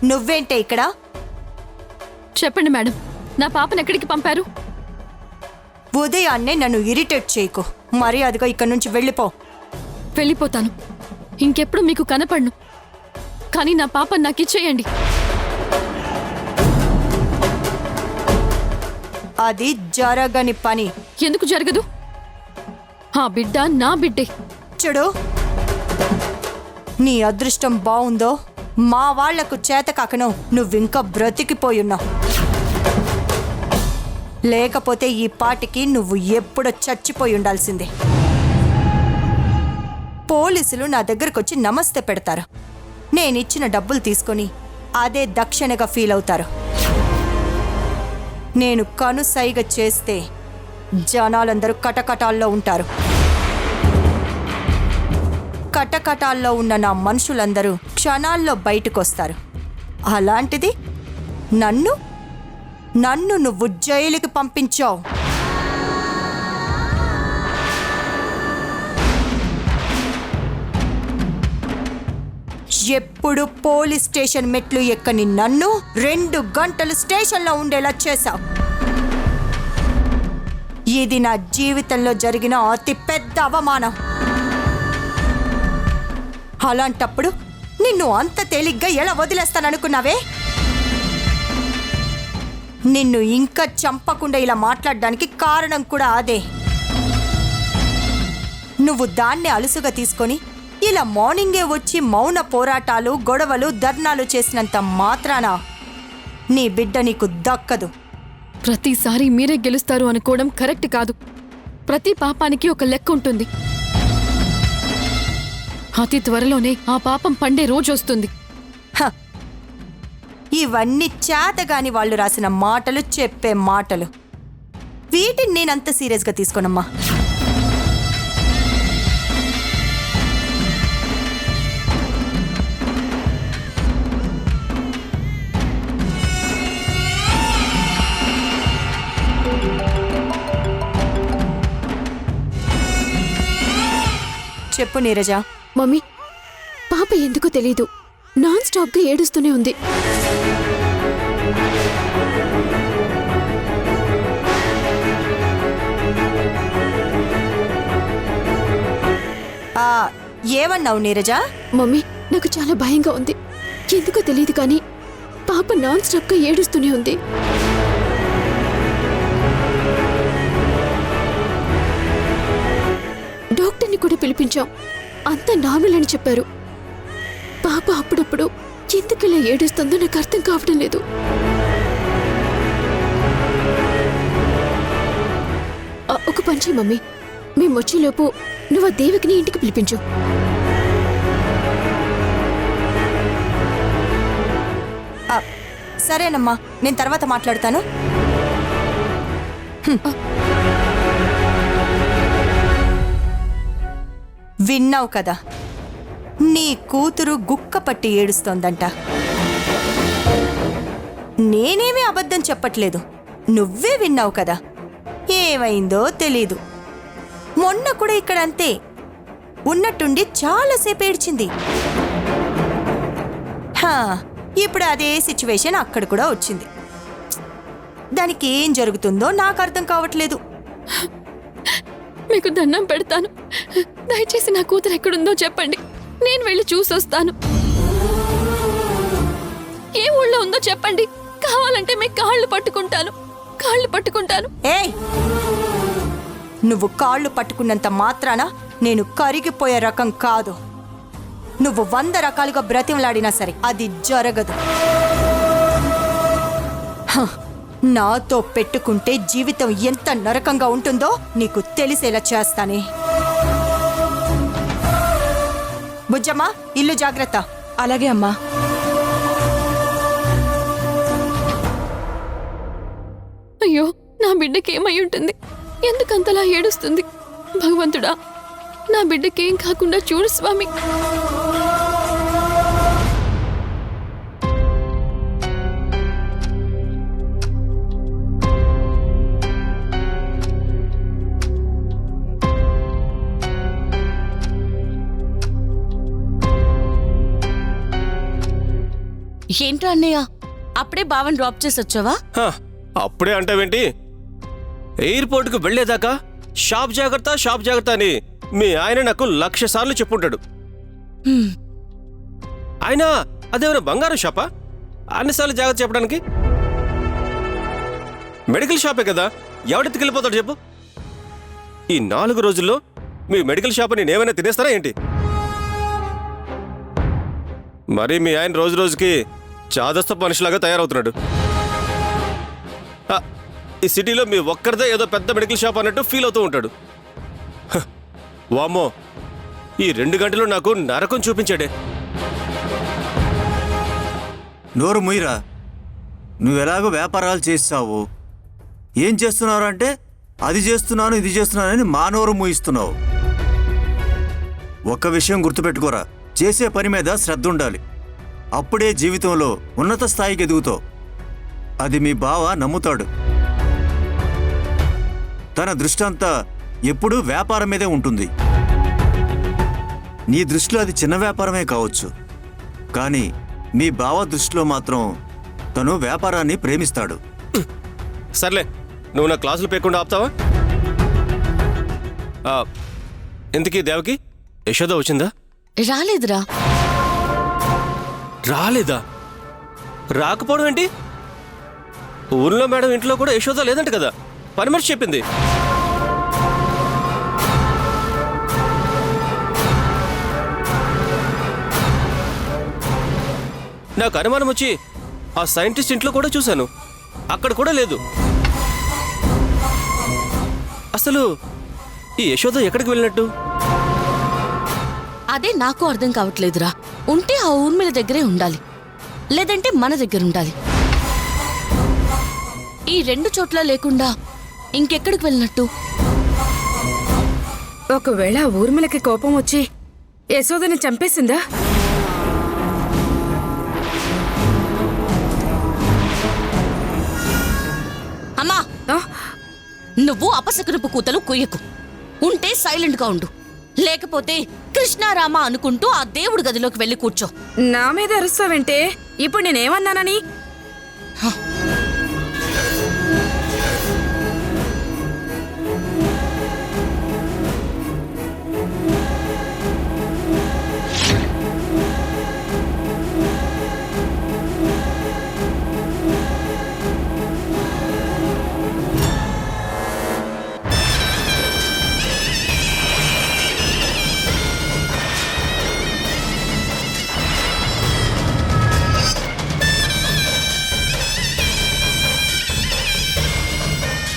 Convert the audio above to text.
నువ్వేంటే ఇక్కడ? చెప్పండి మేడం, నా పాపను ఎక్కడికి పంపారు? ఉదయాన్నే నన్ను ఇరిటేట్ చేయకు. మర్యాదగా ఇక్కడి నుంచి వెళ్ళిపో. వెళ్ళిపోతాను. ఇంకెప్పుడు మీకు కనపడను. కానీ నా పాపను నాకు ఇచ్చేయండి. అది జరగని పని. ఎందుకు జరగదు? ఆ బిడ్డ నా బిడ్డే. చూడు, నీ అదృష్టం బావుందో మా వాళ్లకు చేతకాకను నువ్వింకా బ్రతికిపోయున్నావు. లేకపోతే ఈ పాటికి నువ్వు ఎప్పుడో చచ్చిపోయి ఉండాల్సిందే. పోలీసులు నా దగ్గరకొచ్చి నమస్తే పెడతారు. నేనిచ్చిన డబ్బులు తీసుకొని అదే దక్షిణగా ఫీల్ అవుతారు. నేను కనుసైగ చేస్తే జనాలందరూ కటకటాల్లో ఉంటారు. కటకటాల్లో ఉన్న నా మనుషులందరూ క్షణాల్లో బయటకొస్తారు. అలాంటిది నన్ను నువ్వు జైలుకి పంపించావు. ఎప్పుడు పోలీస్ స్టేషన్ మెట్లు ఎక్కని నన్ను 2 గంటలు స్టేషన్లో ఉండేలా చేశావు. ఇది నా జీవితంలో జరిగిన అతి పెద్ద అవమానం. అలాంటప్పుడు నిన్ను అంత తేలిగ్గా ఎలా వదిలేస్తాననుకున్నావే? నిన్ను ఇంకా చంపకుండా ఇలా మాట్లాడడానికి కారణం కూడా అదే. నువ్వు దాన్ని అలుసుగా తీసుకొని ఇలా మార్నింగే వచ్చి మౌన పోరాటాలు, గొడవలు, ధర్నాలు చేసినంత మాత్రాన నీ బిడ్డ నీకు దక్కదు. ప్రతిసారి మీరే గెలుస్తారు అనుకోవడం కరెక్ట్ కాదు. ప్రతి పాపానికి ఒక లెక్క ఉంటుంది. అతి త్వరలోనే ఆ పాపం పండే రోజు వస్తుంది. ఇవన్నీ చేతగాని వాళ్ళు రాసిన మాటలు, చెప్పే మాటలు. వీటిని నేనంత సీరియస్గా తీసుకోనమ్మా. చెప్పు నీరజ. మమ్మీ, పాప ఎందుకో తెలీదు, నాన్ స్టాప్గా ఏడుస్తూనే ఉంది. ఏమన్నావు నీరజ? మమ్మీ, నాకు చాలా భయంగా ఉంది. ఎందుకో తెలియదు కానీ పాప నాన్ స్టాప్గా ఏడుస్తూనే ఉంది. డాక్టర్ని కూడా పిలిపించాం. అంతా నార్మల్ అని చెప్పారు. పాప అప్పుడప్పుడు ఎందుకు ఇలా ఏడుస్తుందో నాకు అర్థం కావడం లేదు. ఒక పని చెయ్యి మమ్మీ, మేము వచ్చేలోపు నువ్వు ఆ దేవికిని ఇంటికి పిలిపించు. సరేనమ్మా, నేను తర్వాత మాట్లాడతాను. విన్నావు కదా, నీ కూతురు గుక్క పట్టి ఏడుస్తోందంట. నేనేమీ అబద్ధం చెప్పట్లేదు, నువ్వే విన్నావు కదా. ఏమైందో తెలీదు. మొన్న కూడా ఇక్కడ అంతే, ఉన్నట్టుండి చాలాసేపు ఏడ్చింది. ఇప్పుడు అదే సిచ్యువేషన్ అక్కడ కూడా వచ్చింది. దానికి ఏం జరుగుతుందో నాకు అర్థం కావట్లేదు. మీకు దండం పెడతాను, దయచేసి నా కూతురు ఎక్కడుందో చెప్పండి. నేను వెళ్ళి చూసొస్తాను. ఏ ఊళ్ళో ఉందో చెప్పండి, కావాలంటే మీ కాళ్ళు పట్టుకుంటాను. ఏయ్, నువ్వు కాళ్ళు పట్టుకున్నంత మాత్రాన నేను కరిగిపోయే రకం కాదు. నువ్వు 100 రకాలుగా బ్రతిమలాడినా సరే అది జరగదు. నాతో పెట్టుకుంటే జీవితం ఎంత నరకంగా ఉంటుందో నీకు తెలిసేలా చేస్తానే. బుజ్జమ్మా, ఇల్లు జాగ్రత్త. అలాగే అమ్మా. అయ్యో, నా బిడ్డకి ఏమై ఉంటుంది? ఎందుకంతలా ఏడుస్తుంది? భగవంతుడా, నా బిడ్డకేం కాకుండా చూడు స్వామి. ఏంట్రా అన్నయ్య అప్పుడే బావని డ్రాప్ చేసి వచ్చావా? హ, అప్పుడే అంటావేంటి? ఎయిర్పోర్ట్కి వెళ్లేదాకా షాప్ జాగ్రత్త అని మీ ఆయన నాకు 1,00,000 సార్లు చెప్పుంటాడు. హ్మ్. ఆయన అదేమైనా బంగారం షాపా అన్నిసార్లు జాగ్రత్త చెప్పడానికి? మెడికల్ షాపే కదా, ఎవడెత్తుకెళ్ళిపోతాడు చెప్పు? ఈ 4 రోజుల్లో మీ మెడికల్ షాప్ నేనేమైనా తినేస్తారా ఏంటి? మరి మీ ఆయన రోజు రోజుకి చాదస్త మనిషిలాగా తయారవుతున్నాడు. ఈ సిటీలో మీ ఒక్కరిదే ఏదో పెద్ద మెడికల్ షాప్ అన్నట్టు ఫీల్ అవుతూ ఉంటాడు. హ, వామ్మో, ఈ 2 గంటలు నాకు నరకం చూపించాడే. నోరు ముయ్యరా. నువ్వెలాగో వ్యాపారాలు చేస్తావు, ఏం చేస్తున్నావు అంటే అది చేస్తున్నాను ఇది చేస్తున్నానని మా నోరు మూయిస్తున్నావు. ఒక్క విషయం గుర్తుపెట్టుకోరా, చేసే పని మీద శ్రద్ధ ఉండాలి. అప్పుడే జీవితంలో ఉన్నత స్థాయికి ఎదుగుతావు. అది మీ బావ నమ్ముతాడు. తన దృష్టి అంతా ఎప్పుడూ వ్యాపారం మీదే ఉంటుంది. నీ దృష్టిలో అది చిన్న వ్యాపారమే కావచ్చు, కానీ మీ బావ దృష్టిలో మాత్రం తను వ్యాపారాన్ని ప్రేమిస్తాడు. సర్లే, నువ్వు నా క్లాసులు పేయకుండా ఆపుతావా? ఎందుకీ దేవకి యశోద వచ్చిందా? రాలేదురా. రాలేదా? రాకపోవడం ఏంటి? ఊర్లో మేడం ఇంట్లో కూడా యశోద లేదంట కదా, పని మనిషి చెప్పింది. నాకు అనుమానం వచ్చి ఆ సైంటిస్ట్ ఇంట్లో కూడా చూశాను, అక్కడ కూడా లేదు. అసలు ఈ యశోద ఎక్కడికి వెళ్ళినట్టు? అదే నాకు అర్థం కావట్లేదురా. ఉంటే ఆ ఊర్మిళ దగ్గరే ఉండాలి, లేదంటే మన దగ్గర ఉండాలి. ఈ 2 చోట్ల లేకుండా ఇంకెక్కడికి వెళ్ళినట్టు? ఒకవేళ ఊర్మిళకి కోపం వచ్చి యశోదని చంపేసిందా? అమ్మా, ఆ? నువ్వు అపశకునపు కూతలు కుయ్యకు. ఉంటే సైలెంట్ గా ఉండు, లేకపోతే కృష్ణారామ అనుకుంటూ ఆ దేవుడి గదిలోకి వెళ్ళి కూర్చో. నా మీద అరుస్తావంటే ఇప్పుడు నేనేమన్నానని? హ,